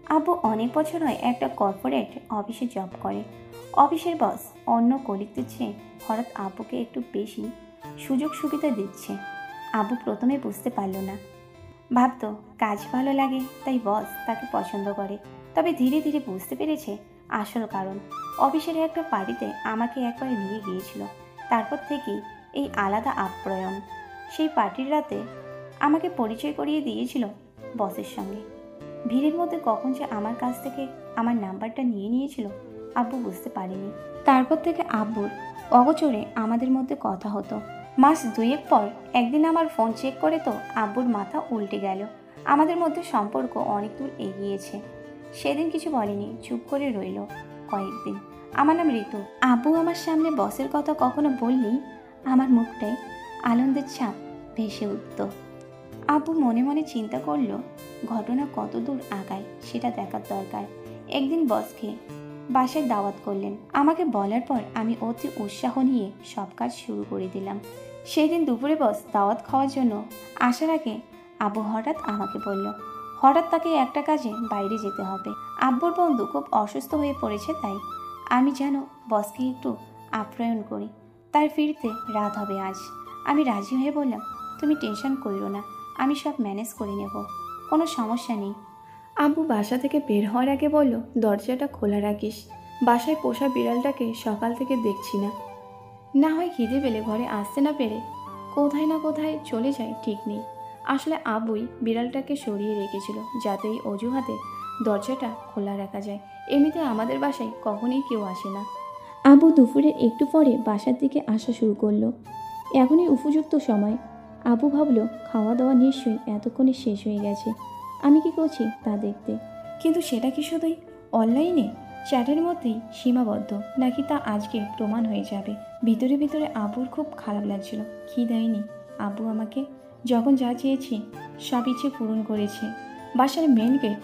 আব্বু অনেক বছর হয় একটা কর্পোরেট অফিসে জব করে। অফিসের বস অন্য কলিগদের চেয়ে হঠাৎ আব্বুকে একটু বেশি সুযোগ সুবিধা দিচ্ছে। আব্বু প্রথমে বুঝতে পারল না, ভাবতো কাজ ভালো লাগে তাই বস তাকে পছন্দ করে। তবে ধীরে ধীরে বুঝতে পেরেছে আসল কারণ। অফিসের একটা পার্টিতে আমাকে একবার নিয়ে গিয়েছিল, তারপর থেকেই এই আলাদা আপ্যায়ন। সেই পার্টির রাতে আমাকে পরিচয় করিয়ে দিয়েছিল বসের সঙ্গে। ভিড়ের মধ্যে কখন যে আমার কাছ থেকে আমার নাম্বারটা নিয়ে নিয়েছিল আব্বু বুঝতে পারেনি। তারপর থেকে আব্বুর অগোচরে আমাদের মধ্যে কথা হতো। মাস দুয়েক পর একদিন আমার ফোন চেক করে তো আব্বুর মাথা উল্টে গেল। আমাদের মধ্যে সম্পর্ক অনেক দূর এগিয়েছে। সেদিন কিছু বলেনি, চুপ করে রইল কয়েকদিন। আমার নাম ঋতু। আব্বু আমার সামনে বসের কথা কখনো বললেই আমার মুখটায় আনন্দের ছাপ ভেসে উঠত। আব্বু মনে মনে চিন্তা করলো ঘটনা কত দূর আগায় সেটা দেখার দরকার। একদিন বসকে বাসায় দাওয়াত করলেন। আমাকে বলার পর আমি অতি উৎসাহ নিয়ে সব কাজ শুরু করে দিলাম। সেই দিন দুপুরে বস দাওয়াত খাওয়ার জন্য আসার আগে আব্বু হঠাৎ আমাকে বলল, হঠাৎ তাকে একটা কাজে বাইরে যেতে হবে। আব্বুর বন্ধু খুব অসুস্থ হয়ে পড়েছে, তাই আমি যেন বসকে একটু আপ্যায়ন করি। তার ফিরতে রাত হবে আজ। আমি রাজি হয়ে বললাম, তুমি টেনশন করিও না, আমি সব ম্যানেজ করে নেব, কোনো সমস্যা নেই। আব্বু বাসা থেকে বের হওয়ার আগে বলল, দরজাটা খোলা রাখিস, বাসায় পোষা বিড়ালটাকে সকাল থেকে দেখছি না, না হয় খিদে পেলে ঘরে আসতে না পেরে কোথায় না কোথায় চলে যায় ঠিক নেই। আসলে আব্বুই বিড়ালটাকে সরিয়ে রেখেছিল যাতে এই অজুহাতে দরজাটা খোলা রাখা যায়। এমনিতে আমাদের বাসায় কখনোই কেউ আসে না। আব্বু দুপুরের একটু পরে বাসার দিকে আসা শুরু করলো। এখনই উপযুক্ত সময়। আব্বু ভাবলো খাওয়া দাওয়া নিশ্চয়ই এতক্ষণে শেষ হয়ে গেছে, আমি কি করছি তা দেখতে। কিন্তু সেটা কি শুধুই অনলাইনে চ্যাটের মধ্যেই সীমাবদ্ধ, নাকি তা আজকে প্রমাণ হয়ে যাবে? ভিতরে ভিতরে আব্বুর খুব খারাপ লাগছিল। কি দেয়নি আব্বু আমাকে? যখন যা চেয়েছি সব ইচ্ছে পূরণ করেছে। বাসার মেন গেট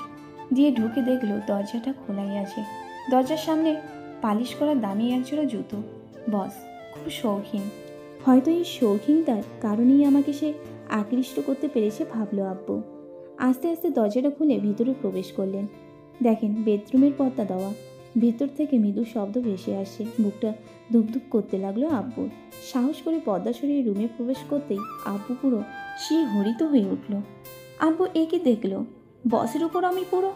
দিয়ে ঢুকে দেখলো দরজাটা খোলাই আছে। দরজার সামনে পালিশ করা দামি একজোড়া জুতো। বস খুব শৌখিন, হয়তো এই শৌখিনতার কারণেই আমাকে সে আকৃষ্ট করতে পেরেছে ভাবলো আব্বু। আস্তে আস্তে দরজাটা খুলে ভিতরে প্রবেশ করলেন। দেখেন বেডরুমের পর্দা দেওয়া, ভেতর থেকে মৃদু শব্দ ভেসে আসে। বুকটা ধুপধুপ করতে লাগলো আব্বুর। সাহস করে পর্দা সরিয়ে রুমে প্রবেশ করতেই আব্বু পুরো শিহরিত হয়ে উঠল। আব্বু একে দেখলো, বসের উপর আমি পুরো।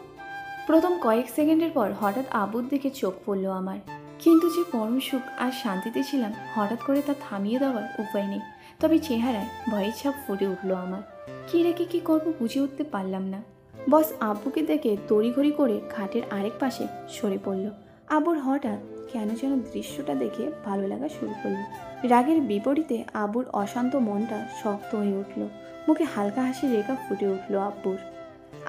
প্রথম কয়েক সেকেন্ডের পর হঠাৎ আব্বুর দিকে চোখ পড়লো আমার। কিন্তু যে পরম সুখ আর শান্তিতে ছিলাম হঠাৎ করে তা থামিয়ে দেওয়ার উপায় নেই। তবে চেহারায় ভয়ের ছাপ ফুটে উঠলো আমার। কি রেখে কি করবো বুঝে উঠতে পারলাম না। বস আব্বুকে দেখে তড়িঘড়ি করে খাটের আরেক পাশে সরে পড়ল। আব্বুর হঠাৎ কেন যেন দৃশ্যটা দেখে ভালো লাগা শুরু করলো। রাগের বিপরীতে আব্বুর অশান্ত মনটা শক্ত হয়ে উঠল। মুখে হালকা হাসির রেখা ফুটে উঠল আব্বুর।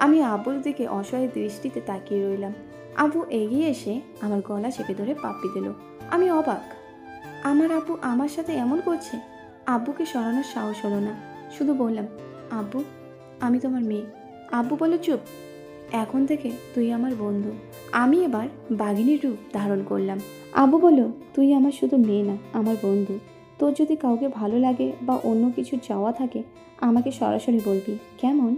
আমি আব্বুর দিকে অসহায় দৃষ্টিতে তাকিয়ে রইলাম। আব্বু এগিয়ে এসে আমার গলা চেপে ধরে পাপ্পি দিল। আমি অবাক, আমার আব্বু আমার সাথে এমন করছে। আব্বুকে সরানোর সাহস হলো না, শুধু বললাম, আব্বু আমি তোমার মেয়ে। আব্বু বলল, চুপ, এখন থেকে তুই আমার বন্ধু। আমি এবার বাঘিনীর রূপ ধারণ করলাম। আব্বু বলল, তুই আমার শুধু মেয়ে না, আমার বন্ধু। তোর যদি কাউকে ভালো লাগে বা অন্য কিছু চাওয়া থাকে আমাকে সরাসরি বলবি, কেমন?